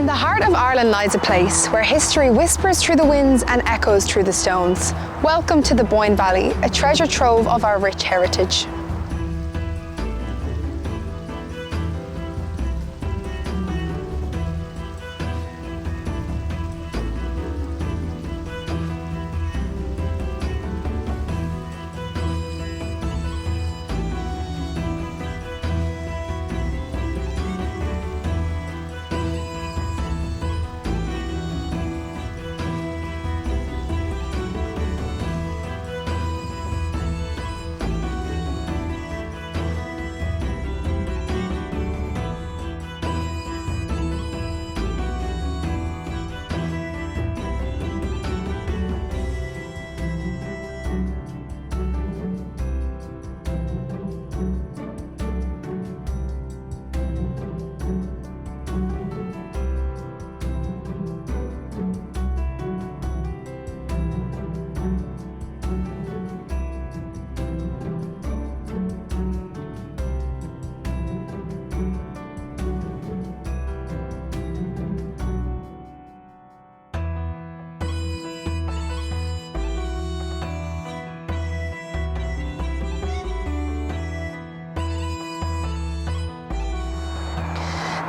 In the heart of Ireland lies a place where history whispers through the winds and echoes through the stones. Welcome to the Boyne Valley, a treasure trove of our rich heritage.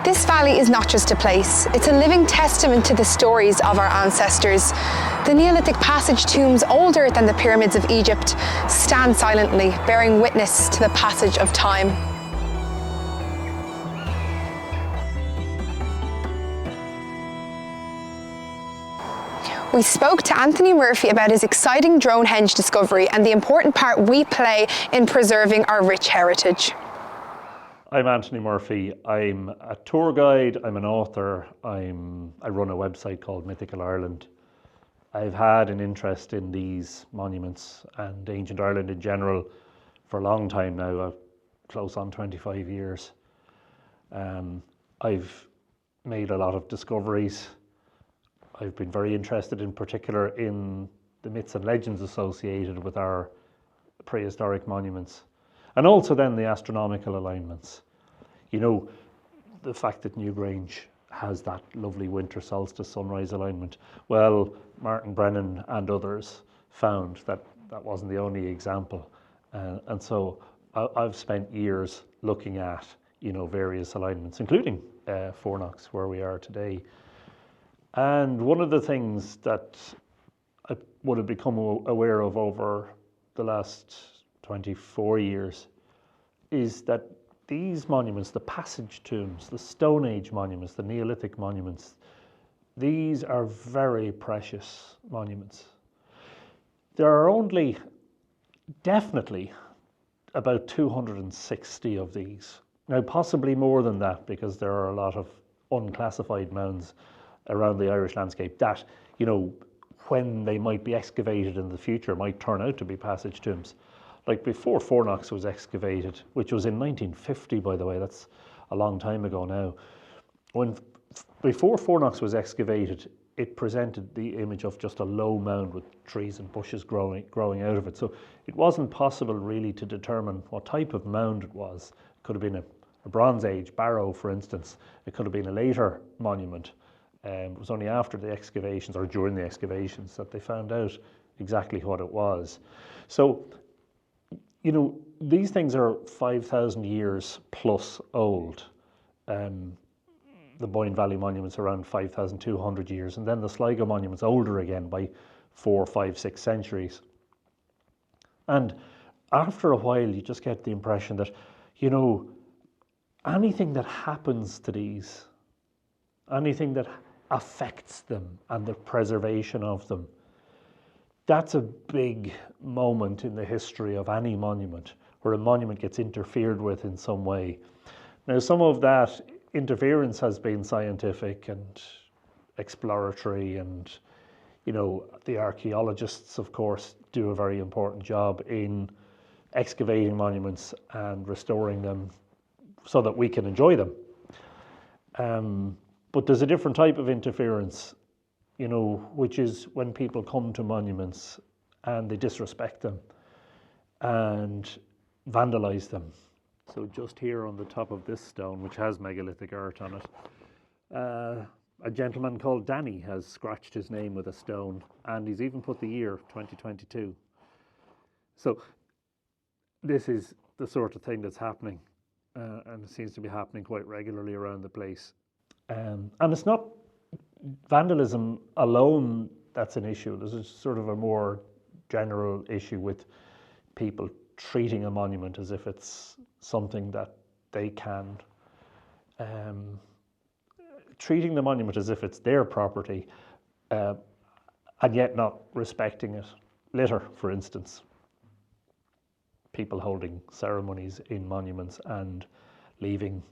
This valley is not just a place, it's a living testament to the stories of our ancestors. The Neolithic passage tombs, older than the pyramids of Egypt, stand silently, bearing witness to the passage of time. We spoke to Anthony Murphy about his exciting drone henge discovery and the important part we play in preserving our rich heritage. I'm Anthony Murphy. I'm a tour guide, I'm an author, I run a website called Mythical Ireland. I've had an interest in these monuments and ancient Ireland in general for a long time now, close on 25 years. I've made a lot of discoveries. I've been very interested in particular in the myths and legends associated with our prehistoric monuments. And also then the astronomical alignments. You know, the fact that Newgrange has that lovely winter solstice sunrise alignment. Well, Martin Brennan and others found that that wasn't the only example. And so I've spent years looking at, you know, various alignments, including Fornox, where we are today. And one of the things that I would have become aware of over the last 24 years is that these monuments, the passage tombs, the Stone Age monuments, the Neolithic monuments, these are very precious monuments. There are only definitely about 260 of these. Now, possibly more than that, because there are a lot of unclassified mounds around the Irish landscape that, you know, when they might be excavated in the future might turn out to be passage tombs. Like before Fornox was excavated, which was in 1950, by the way, that's a long time ago now. Before Fornox was excavated, it presented the image of just a low mound with trees and bushes growing out of it. So it wasn't possible really to determine what type of mound it was. It could have been a Bronze Age barrow, for instance. It could have been a later monument. It was only after the excavations or during the excavations that they found out exactly what it was. So, you know, these things are 5,000 years plus old. The Boyne Valley monument's around 5,200 years, and then the Sligo monument's older again by 4, 5, 6 centuries. And after a while, you just get the impression that, you know, anything that happens to these, anything that affects them and the preservation of them, that's a big moment in the history of any monument, where a monument gets interfered with in some way. Now, some of that interference has been scientific and exploratory, and, you know, the archaeologists, of course, do a very important job in excavating monuments and restoring them so that we can enjoy them. But there's a different type of interference, you know, which is when people come to monuments and they disrespect them and vandalize them. So just here on the top of this stone, which has megalithic art on it, A gentleman called Danny has scratched his name with a stone, and he's even put the year 2022. So this is the sort of thing that's happening, and it seems to be happening quite regularly around the place. And it's not vandalism alone that's an issue. There's a sort of a more general issue with people treating a monument as if it's something that they can, treating the monument as if it's their property, and yet not respecting it. Litter, for instance. People holding ceremonies in monuments and leaving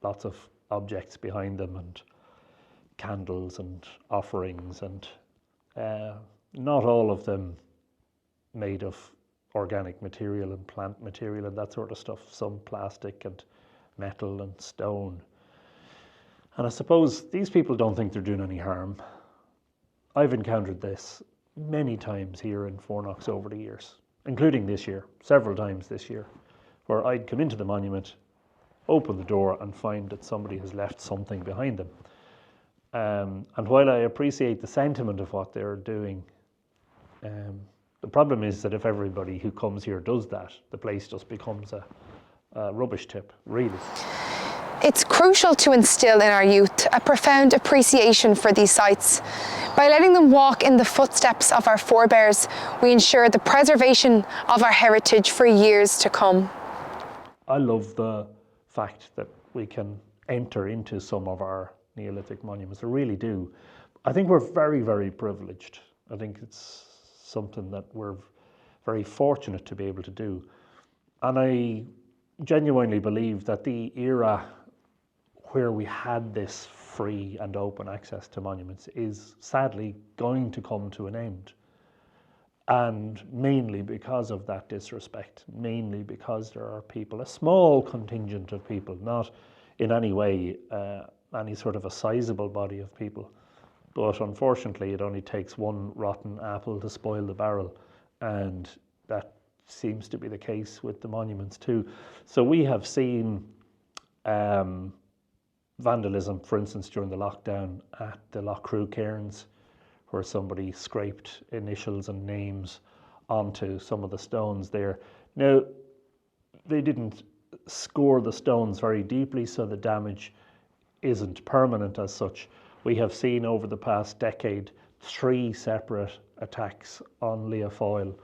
lots of objects behind them, and candles and offerings, and not all of them made of organic material and plant material and that sort of stuff. Some plastic and metal and stone. And I suppose these people don't think they're doing any harm. I've encountered this many times here in Fornox over the years, including this year, several times this year, where I'd come into the monument, open the door and find that somebody has left something behind them. And while I appreciate the sentiment of what they're doing, the problem is that if everybody who comes here does that, the place just becomes a rubbish tip, really. It's crucial to instill in our youth a profound appreciation for these sites. By letting them walk in the footsteps of our forebears, we ensure the preservation of our heritage for years to come. I love the fact that we can enter into some of our Neolithic monuments. I really do. I think we're very, very privileged. I think it's something that we're very fortunate to be able to do. And I genuinely believe that the era where we had this free and open access to monuments is sadly going to come to an end. And mainly because of that disrespect, mainly because there are people, a small contingent of people, not in any way any sort of a sizable body of people. But unfortunately, it only takes one rotten apple to spoil the barrel. And that seems to be the case with the monuments too. So we have seen vandalism, for instance, during the lockdown at the Loughcrew cairns, where somebody scraped initials and names onto some of the stones there. Now, they didn't score the stones very deeply, so the damage isn't permanent as such. We have seen over the past decade 3 separate attacks on Leafoil,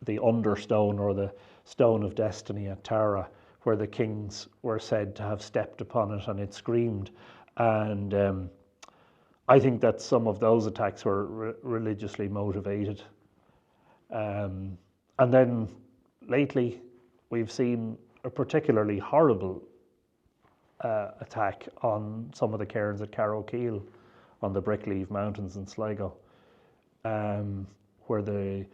the understone or the stone of destiny at Tara, where the kings were said to have stepped upon it and it screamed. And I think that some of those attacks were religiously motivated. And then lately, we've seen a particularly horrible attack on some of the cairns at Carrowkeel on the Brickleave Mountains in Sligo, where the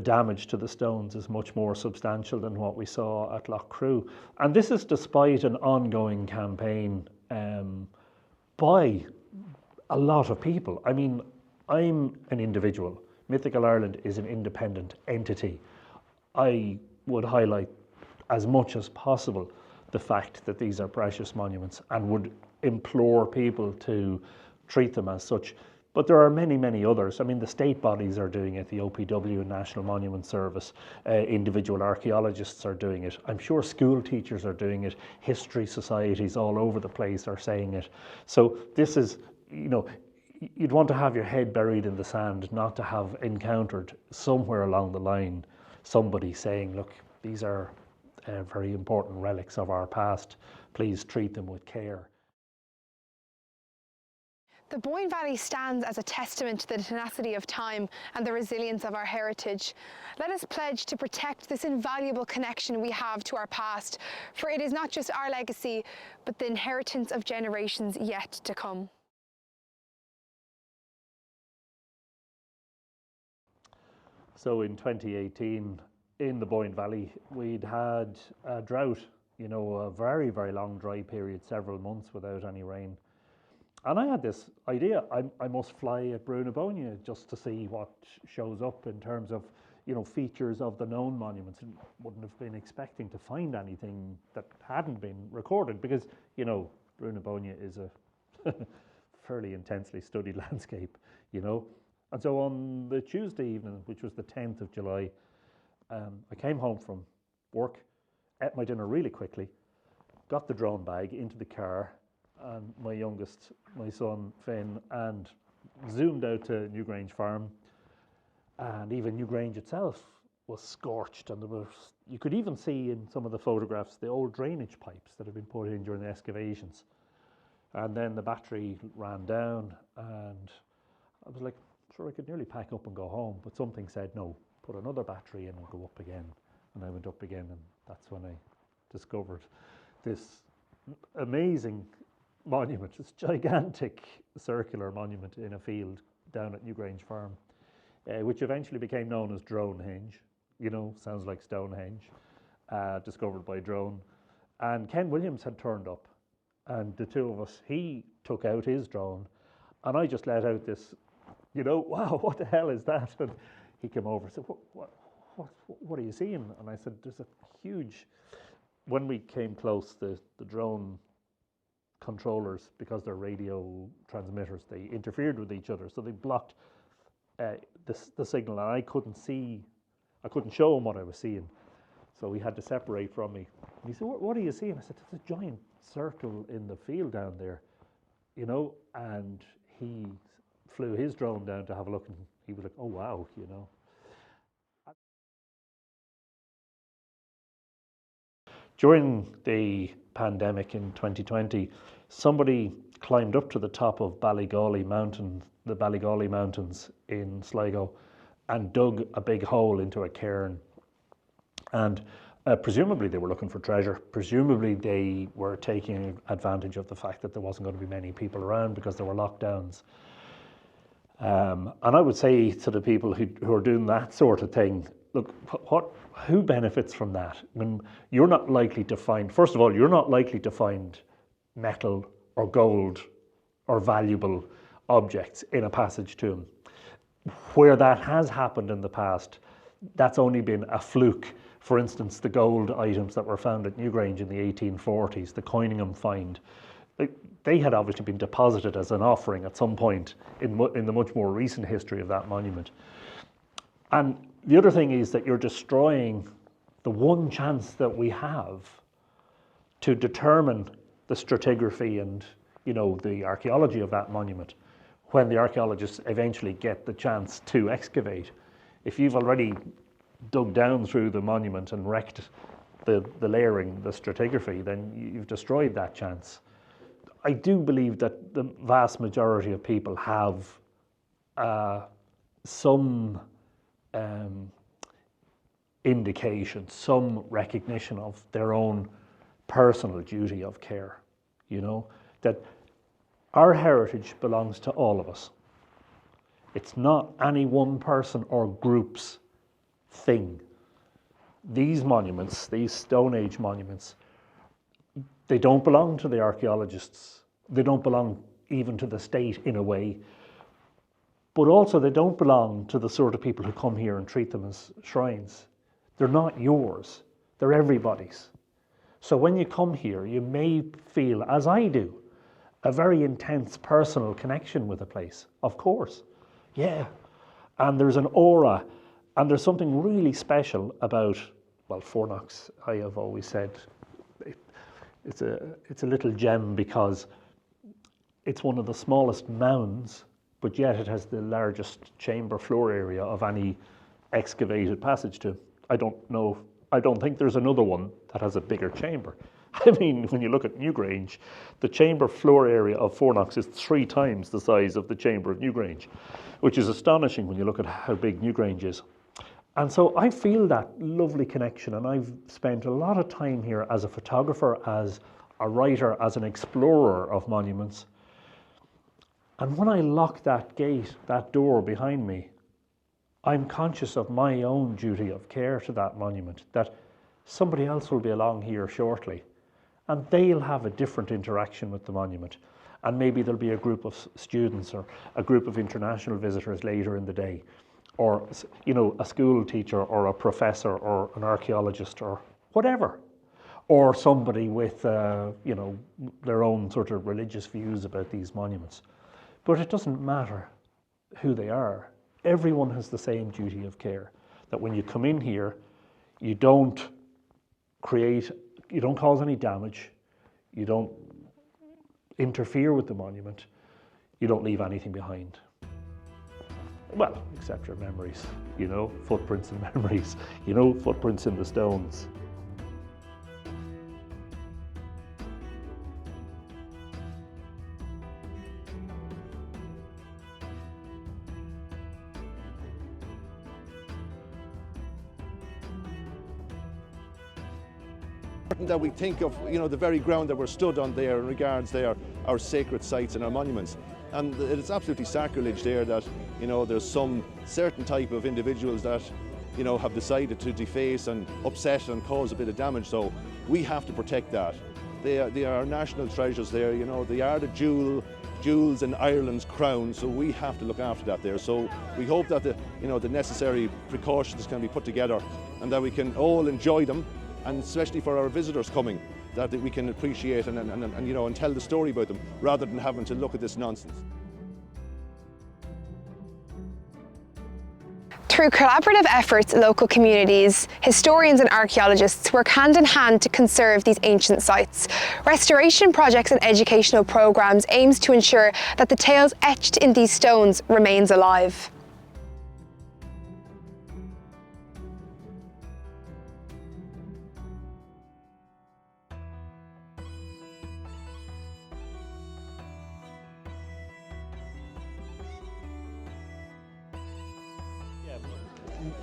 damage to the stones is much more substantial than what we saw at Loughcrew. And this is despite an ongoing campaign by a lot of people. I mean, I'm an individual. Mythical Ireland is an independent entity. I would highlight as much as possible the fact that these are precious monuments and would implore people to treat them as such. But there are many, many others. I mean, the state bodies are doing it, the OPW and National Monument Service, individual archaeologists are doing it. I'm sure school teachers are doing it. History societies all over the place are saying it. So this is, you know, you'd want to have your head buried in the sand, not to have encountered somewhere along the line somebody saying, look, these are very important relics of our past. Please treat them with care. The Boyne Valley stands as a testament to the tenacity of time and the resilience of our heritage. Let us pledge to protect this invaluable connection we have to our past, for it is not just our legacy, but the inheritance of generations yet to come. So in 2018, in the Boyne Valley, we'd had a drought, you know, a very, very long dry period, several months without any rain. And I had this idea, I must fly at Brunabonia just to see what shows up in terms of, you know, features of the known monuments. And wouldn't have been expecting to find anything that hadn't been recorded because, you know, Brunabonia is a fairly intensely studied landscape, you know. And so on the Tuesday evening, which was the 10th of July, I came home from work, ate my dinner really quickly, got the drone bag into the car, and my youngest, my son Finn, and zoomed out to Newgrange Farm. And even Newgrange itself was scorched, and there was, you could even see in some of the photographs the old drainage pipes that had been put in during the excavations. And then the battery ran down, and I was like, sure, I could nearly pack up and go home, but something said, no, put another battery in and go up again. And I went up again, and that's when I discovered this amazing monument, this gigantic circular monument in a field down at Newgrange Farm, which eventually became known as Dronehenge. You know, sounds like Stonehenge, discovered by drone. And Ken Williams had turned up, and the two of us, he took out his drone, and I just let out this, you know, wow, what the hell is that? And he came over and said, what are you seeing? And I said, there's a huge, when we came close, the drone controllers, because they're radio transmitters, they interfered with each other, so they blocked the signal, and I couldn't show him what I was seeing, so he had to separate from me. And he said, what are you seeing? I said, there's a giant circle in the field down there, you know. And he flew his drone down to have a look, and he was like, oh wow, you know. During the pandemic in 2020, somebody climbed up to the top of Ballygawley Mountain, the Ballygawley Mountains in Sligo, and dug a big hole into a cairn. And presumably they were looking for treasure. Presumably they were taking advantage of the fact that there wasn't going to be many people around because there were lockdowns. And I would say to the people who are doing that sort of thing, look, who benefits from that? I mean, you're not likely to find, first of all, you're not likely to find metal or gold or valuable objects in a passage tomb. Where that has happened in the past, that's only been a fluke. For instance, the gold items that were found at Newgrange in the 1840s, the Coiningham find, they had obviously been deposited as an offering at some point in the much more recent history of that monument. And the other thing is that you're destroying the one chance that we have to determine the stratigraphy and, you know, the archaeology of that monument when the archaeologists eventually get the chance to excavate. If you've already dug down through the monument and wrecked the layering, the stratigraphy, then you've destroyed that chance. I do believe that the vast majority of people have some indication, some recognition of their own personal duty of care, you know, that our heritage belongs to all of us. It's not any one person or group's thing. These monuments, these Stone Age monuments, they don't belong to the archaeologists. They don't belong even to the state in a way. But also they don't belong to the sort of people who come here and treat them as shrines. They're not yours. They're everybody's. So when you come here, you may feel, as I do, a very intense personal connection with a place. Of course. Yeah. And there's an aura, and there's something really special about, well, Fornox, I have always said, it's a little gem because it's one of the smallest mounds, but yet it has the largest chamber floor area of any excavated passage tomb. I don't think there's another one that has a bigger chamber. I mean, when you look at Newgrange, the chamber floor area of Fornox is 3 times the size of the chamber of Newgrange, which is astonishing when you look at how big Newgrange is. And so I feel that lovely connection, and I've spent a lot of time here as a photographer, as a writer, as an explorer of monuments. And when I lock that gate, that door behind me, I'm conscious of my own duty of care to that monument, that somebody else will be along here shortly, and they'll have a different interaction with the monument. And maybe there'll be a group of students or a group of international visitors later in the day, or, you know, a school teacher or a professor or an archaeologist or whatever, or somebody with, you know, their own sort of religious views about these monuments. But it doesn't matter who they are. Everyone has the same duty of care, that when you come in here, you don't cause any damage, you don't interfere with the monument, you don't leave anything behind. Well, except your memories, footprints and memories, footprints in the stones. That we think of, the very ground that we're stood on there in regards our sacred sites and our monuments. And it's absolutely sacrilege there that, there's some certain type of individuals that, have decided to deface and upset and cause a bit of damage. So we have to protect that. They are national treasures there, they are the jewels in Ireland's crown, so we have to look after that there. So we hope that the necessary precautions can be put together and that we can all enjoy them, and especially for our visitors coming, that we can appreciate and tell the story about them rather than having to look at this nonsense. Through collaborative efforts, local communities, historians and archaeologists work hand in hand to conserve these ancient sites. Restoration projects and educational programs aims to ensure that the tales etched in these stones remains alive.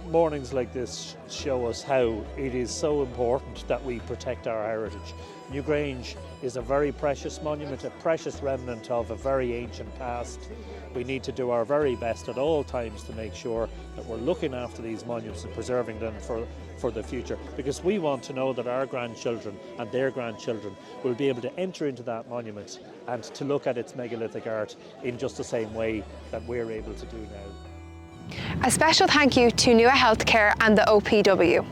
Mornings like this show us how it is so important that we protect our heritage. Newgrange is a very precious monument, a precious remnant of a very ancient past. We need to do our very best at all times to make sure that we're looking after these monuments and preserving them for the future, because we want to know that our grandchildren and their grandchildren will be able to enter into that monument and to look at its megalithic art in just the same way that we're able to do now. A special thank you to Nua Healthcare and the OPW.